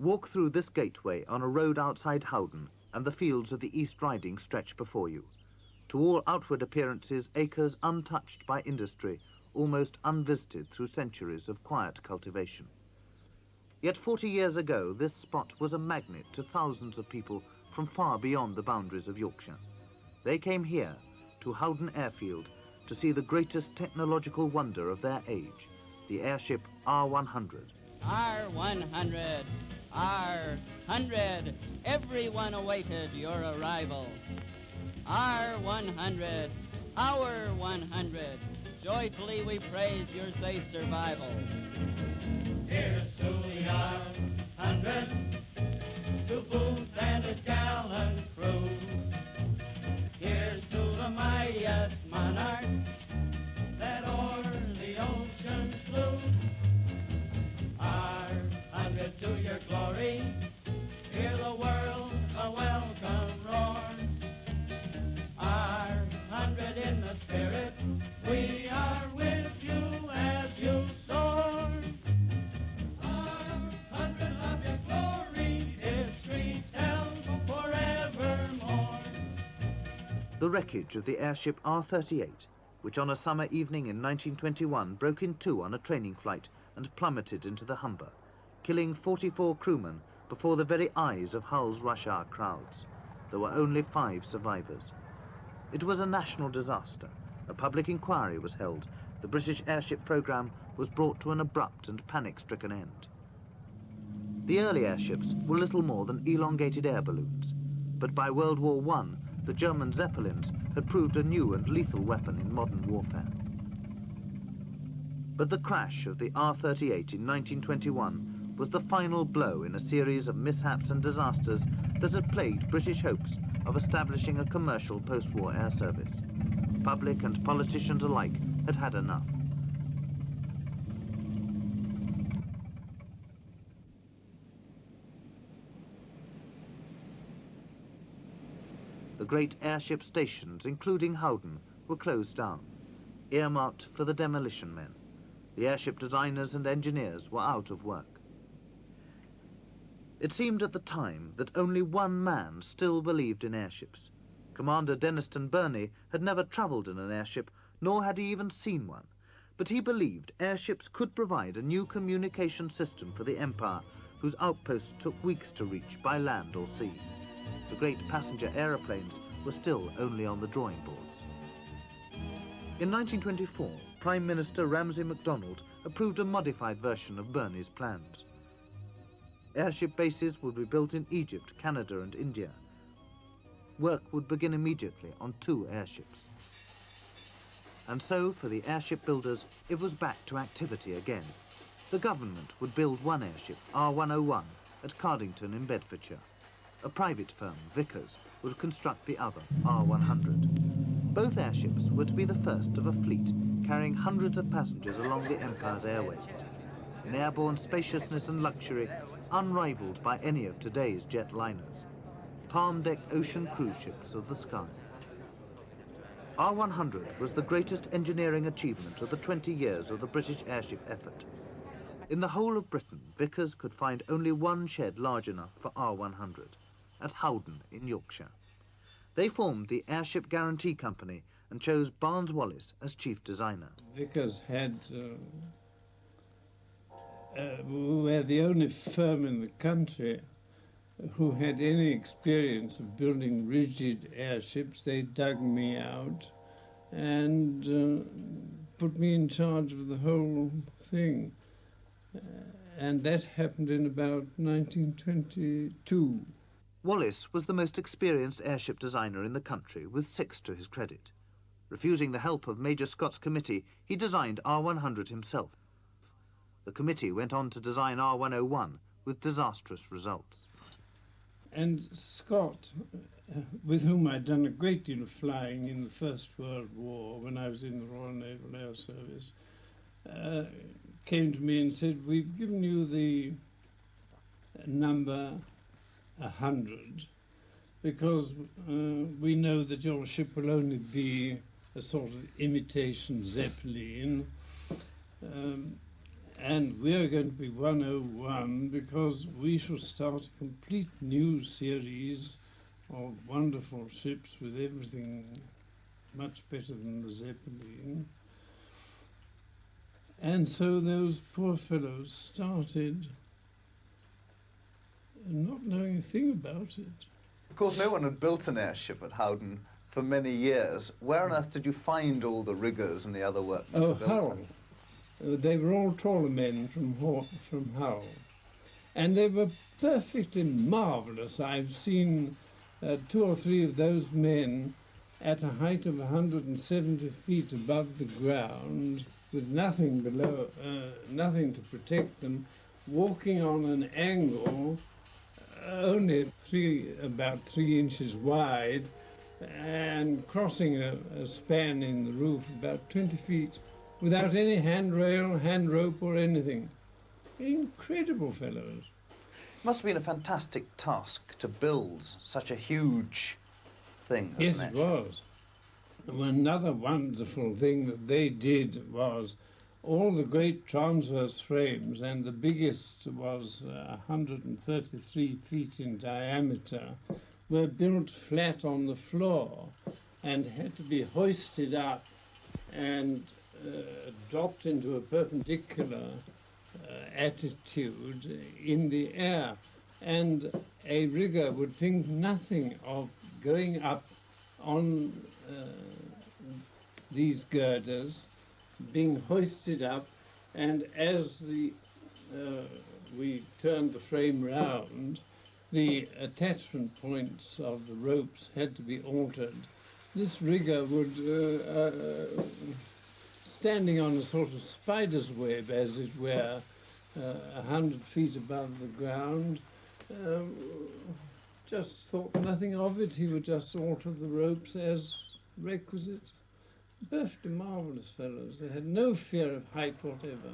Walk through this gateway on a road outside Howden, and the fields of the East Riding stretch before you. To all outward appearances, acres untouched by industry, almost unvisited through centuries of quiet cultivation. Yet 40 years ago, this spot was a magnet to thousands of people from far beyond the boundaries of Yorkshire. They came here, to Howden Airfield, to see the greatest technological wonder of their age, the airship R100. R100, R100, everyone awaited your arrival. R100, our 100, joyfully we praise your safe survival. Here's to the R100, to Booth and his gallant crew. Here's to the mightiest monarch that o'er the ocean flew. R100 to your glory, hear the world a welcome roar. R100 in the spirit, we are with you as you soar. R100 of your glory, history tells forevermore. The wreckage of the airship R-38, which on a summer evening in 1921 broke in two on a training flight and plummeted into the Humber, killing 44 crewmen before the very eyes of Hull's rush hour crowds. There were only 5 survivors. It was a national disaster. A public inquiry was held. The British airship programme was brought to an abrupt and panic-stricken end. The early airships were little more than elongated air balloons, but by World War I, the German Zeppelins had proved a new and lethal weapon in modern warfare. But the crash of the R-38 in 1921 was the final blow in a series of mishaps and disasters that had plagued British hopes of establishing a commercial post-war air service. Public and politicians alike had had enough. The great airship stations, including Howden, were closed down, earmarked for the demolition men. The airship designers and engineers were out of work. It seemed at the time that only one man still believed in airships. Commander Denniston Burney had never travelled in an airship, nor had he even seen one, but he believed airships could provide a new communication system for the Empire, whose outposts took weeks to reach by land or sea. The great passenger aeroplanes were still only on the drawing boards. In 1924, Prime Minister Ramsay MacDonald approved a modified version of Burney's plans. Airship bases would be built in Egypt, Canada and India. Work would begin immediately on 2 airships. And so, for the airship builders, it was back to activity again. The government would build one airship, R101, at Cardington in Bedfordshire. A private firm, Vickers, would construct the other, R100. Both airships were to be the first of a fleet carrying hundreds of passengers along the Empire's airways. In airborne spaciousness and luxury, unrivaled by any of today's jet liners. Palm-deck ocean cruise ships of the sky. R100 was the greatest engineering achievement of the 20 years of the British airship effort. In the whole of Britain, Vickers could find only one shed large enough for R100, at Howden in Yorkshire. They formed the Airship Guarantee Company and chose Barnes Wallis as chief designer. Vickers had were the only firm in the country who had any experience of building rigid airships. They dug me out and put me in charge of the whole thing. And that happened in about 1922. Wallis was the most experienced airship designer in the country, with 6 to his credit. Refusing the help of Major Scott's committee, he designed R100 himself. The committee went on to design R101 with disastrous results. And Scott, with whom I'd done a great deal of flying in the First World War when I was in the Royal Naval Air Service, came to me and said, "We've given you the number 100 because we know that your ship will only be a sort of imitation Zeppelin, and we're going to be 101 because we shall start a complete new series of wonderful ships with everything much better than the Zeppelin. And so those poor fellows started not knowing a thing about it. Of course, no one had built an airship at Howden for many years. Where on earth did you find all the riggers and the other workmen to build Hull. them? They were all taller men from Hull. And they were perfectly marvellous. I've seen 2 or 3 of those men at a height of 170 feet above the ground, with nothing below, nothing to protect them, walking on an angle only about 3 inches wide, and crossing a span in the roof about 20 feet, without any handrail, hand rope or anything. Incredible fellows. It must have been a fantastic task to build such a huge thing as Yes, an it airship. was. Another wonderful thing that they did was all the great transverse frames, and the biggest was 133 feet in diameter, were built flat on the floor and had to be hoisted up and dropped into a perpendicular attitude in the air. And a rigger would think nothing of going up on these girders, being hoisted up, and as we turned the frame round, the attachment points of the ropes had to be altered. This rigger would, standing on a sort of spider's web, as it were, 100 feet above the ground, just thought nothing of it. He would just alter the ropes as requisite. Perfectly marvellous fellows. They had no fear of height whatever.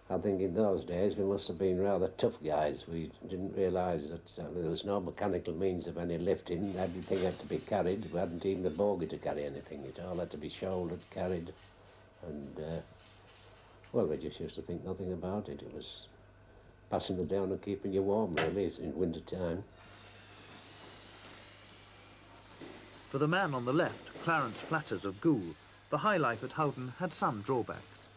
I think in those days we must have been rather tough guys. We didn't realise that there was no mechanical means of any lifting. Everything had to be carried. We hadn't even a bogey to carry anything. It all had to be shouldered, carried, and well, we just used to think nothing about it. It was passing it down and keeping you warm, really, in winter time. For the man on the left, Clarence Flatters of Goole, the high life at Howden had some drawbacks.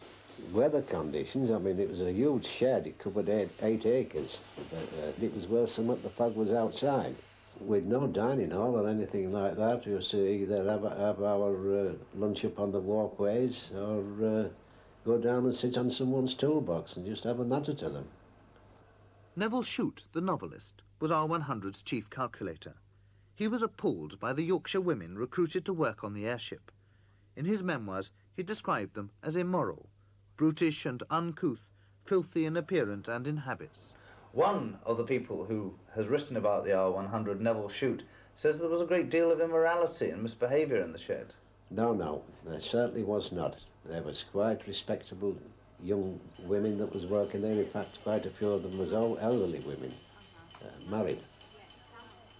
Weather conditions, I mean, it was a huge shed. It covered 8 acres. But, it was worse than what the fog was outside. With no dining hall or anything like that, we used to either have our lunch up on the walkways or go down and sit on someone's toolbox and just have a natter to them. Neville Shute, the novelist, was R100's chief calculator. He was appalled by the Yorkshire women recruited to work on the airship. In his memoirs, he described them as immoral, brutish and uncouth, filthy in appearance and in habits. One of the people who has written about the R100, Neville Shute, says there was a great deal of immorality and misbehaviour in the shed. No, there certainly was not. There was quite respectable young women that was working there. In fact, quite a few of them was all elderly women, married.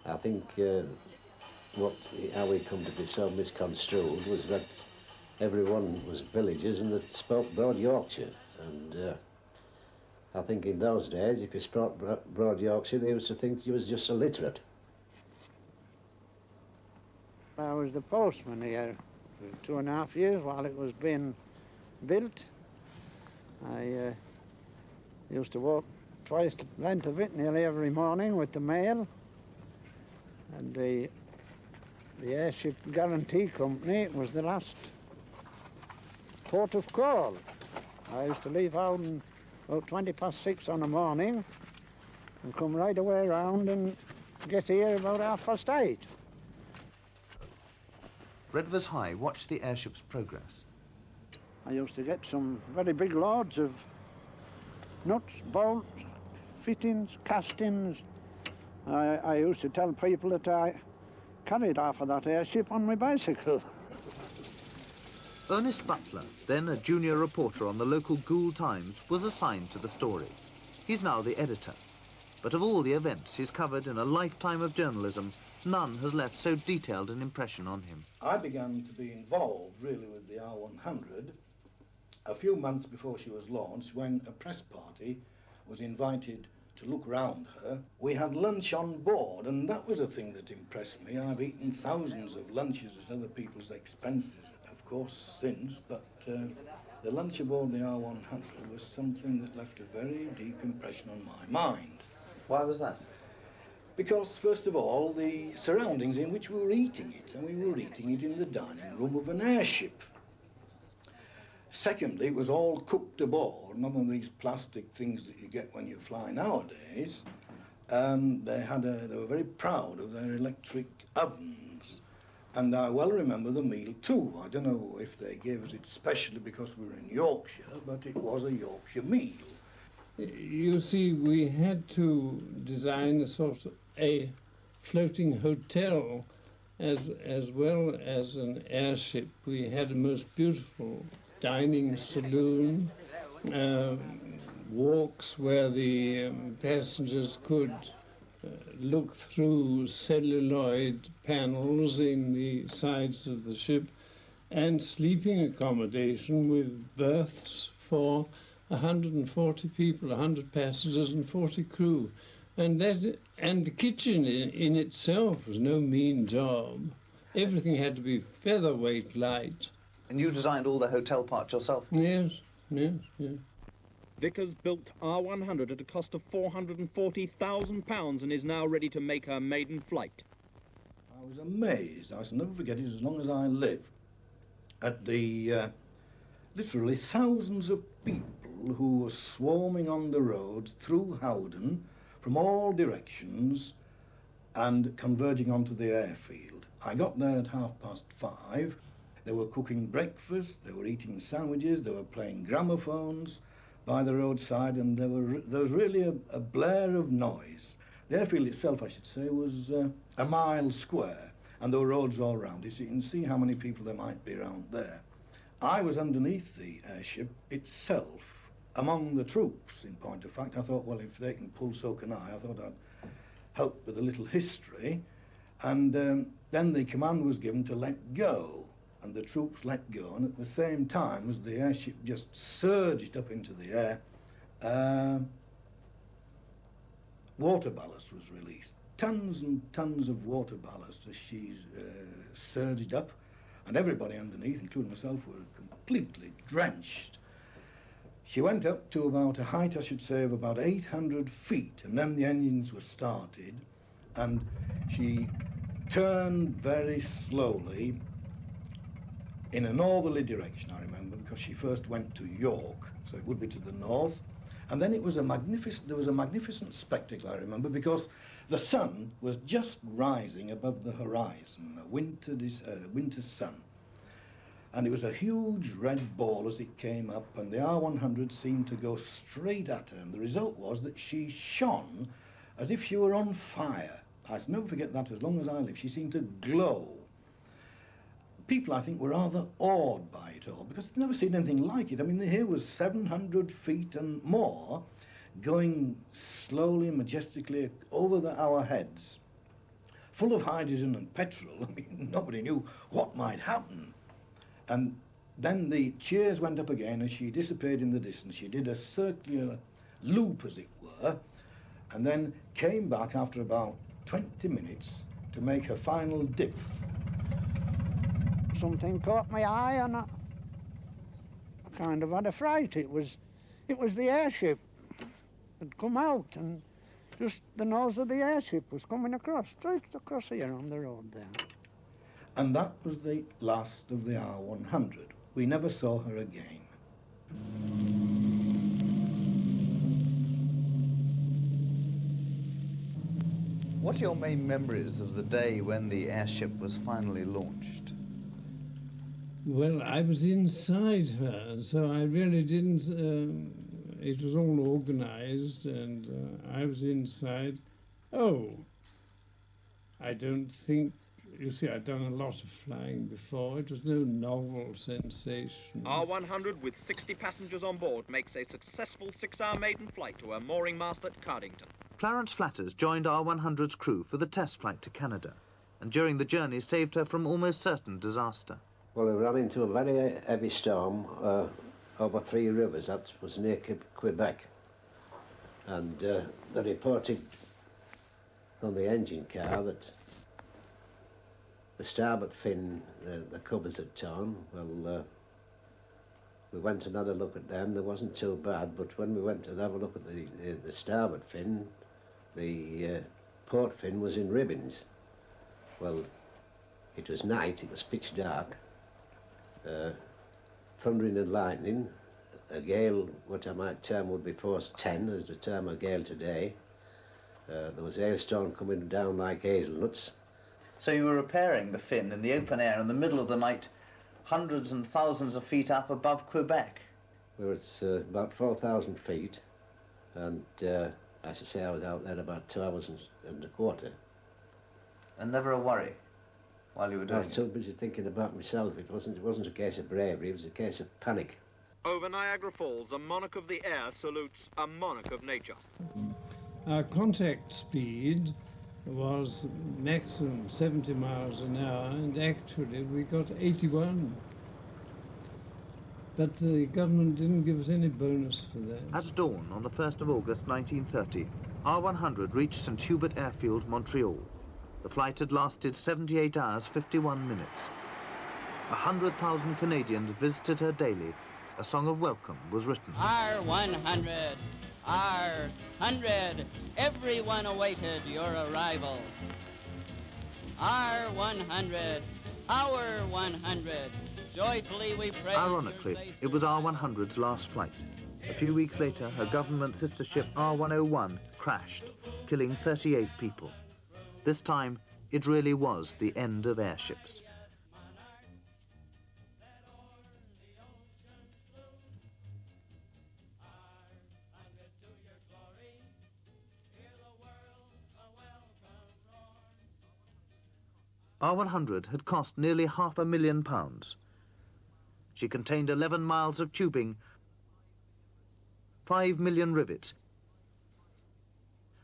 I think how we come to be so misconstrued was that everyone was villagers and that spoke Broad Yorkshire. And I think in those days, if you spoke Broad Yorkshire, they used to think you was just illiterate. I was the postman here for 2.5 years while it was being built. I used to walk twice the length of it nearly every morning with the mail. And the Airship Guarantee Company was the last port of call. I used to leave Howden about 6:20 on the morning and come right away round and get here about 8:30. Redvers High watched the airship's progress. I used to get some very big loads of nuts, bolts, fittings, castings. I used to tell people that I carried half of that airship on my bicycle. Ernest Butler, then a junior reporter on the local Goole Times, was assigned to the story. He's now the editor. But of all the events he's covered in a lifetime of journalism, none has left so detailed an impression on him. I began to be involved really with the R100 a few months before she was launched, when a press party was invited to look round her, we had lunch on board, and that was a thing that impressed me. I've eaten thousands of lunches at other people's expenses, of course, since, but the lunch aboard the R100 was something that left a very deep impression on my mind. Why was that? Because, first of all, the surroundings in which we were eating it, and we were eating it in the dining room of an airship. Secondly, it was all cooked aboard, none of these plastic things that you get when you fly nowadays. They were very proud of their electric ovens. And I well remember the meal too. I don't know if they gave us it specially because we were in Yorkshire, but it was a Yorkshire meal. You see, we had to design a sort of a floating hotel as well as an airship. We had a most beautiful dining saloon, walks where the passengers could look through celluloid panels in the sides of the ship, and sleeping accommodation with berths for 140 people, 100 passengers and 40 crew. And the kitchen in itself was no mean job. Everything had to be featherweight light. And you designed all the hotel part yourself? Yes. Vickers built R100 at a cost of £440,000 and is now ready to make her maiden flight. I was amazed, I shall never forget it as long as I live, at the literally thousands of people who were swarming on the roads through Howden from all directions and converging onto the airfield. I got there at 5:30. They were cooking breakfast, they were eating sandwiches, they were playing gramophones by the roadside, and there was really a blare of noise. The airfield itself, I should say, was a mile square, and there were roads all around it, so you can see how many people there might be around there. I was underneath the airship itself, among the troops, in point of fact. I thought, well, if they can pull, so can I. I thought I'd help with a little history. And then the command was given to let go, and the troops let go, and at the same time as the airship just surged up into the air, water ballast was released. Tons and tons of water ballast as she surged up, and everybody underneath, including myself, were completely drenched. She went up to about a height, I should say, of about 800 feet, and then the engines were started, and she turned very slowly in a northerly direction, I remember, because she first went to York, so it would be to the north. And then there was a magnificent spectacle, I remember, because the sun was just rising above the horizon, a winter sun. And it was a huge red ball as it came up, and the R100 seemed to go straight at her, and the result was that she shone as if she were on fire. I shall never forget that as long as I live. She seemed to glow. People, I think, were rather awed by it all, because they'd never seen anything like it. I mean, here was 700 feet and more, going slowly, majestically over our heads, full of hydrogen and petrol. I mean, nobody knew what might happen. And then the cheers went up again as she disappeared in the distance. She did a circular loop, as it were, and then came back after about 20 minutes to make her final dip. Something caught my eye, and I kind of had a fright. It was the airship had come out, and just the nose of the airship was coming across, straight across here on the road there. And that was the last of the R100. We never saw her again. What are your main memories of the day when the airship was finally launched? Well, I was inside her, so I really didn't. It was all organised, and I was inside. Oh, I don't think. You see, I'd done a lot of flying before. It was no novel sensation. R100 with 60 passengers on board makes a successful 6-hour maiden flight to her mooring mast at Cardington. Clarence Flatters joined R100's crew for the test flight to Canada, and during the journey saved her from almost certain disaster. Well, we ran into a very heavy storm over 3 rivers. That was near Quebec. And they reported on the engine car that the starboard fin, the covers had torn. Well, we went and had a look at them. They wasn't too bad, but when we went to have a look at the starboard fin, the port fin was in ribbons. Well, it was night, it was pitch dark, thundering and lightning, a gale, what I might term would be force 10, as the term a gale today. There was hailstone coming down like hazelnuts. So you were repairing the fin in the open air in the middle of the night, hundreds and thousands of feet up above Quebec? We were at about 4,000 feet, and as I say, I was out there about 2 hours and a quarter. And never a worry while you were I doing was too busy thinking about myself. It wasn't a case of bravery, it was a case of panic. Over Niagara Falls, a monarch of the air salutes a monarch of nature. Our contact speed was maximum 70 miles an hour, and actually we got 81. But the government didn't give us any bonus for that. At dawn on the 1st of August 1930, R100 reached St. Hubert Airfield, Montreal. The flight had lasted 78 hours, 51 minutes. 100,000 Canadians visited her daily. A song of welcome was written. R100, R100, everyone awaited your arrival. R100, our 100, joyfully we pray. Ironically, it was R100's last flight. A few weeks later, her government sister ship R101 crashed, killing 38 people. This time, it really was the end of airships. R100 had cost nearly £500,000. She contained 11 miles of tubing, 5 million rivets,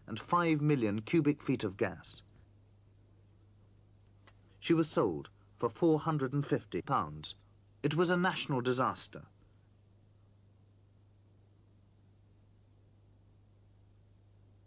and 5 million cubic feet of gas. She was sold for £450. It was a national disaster.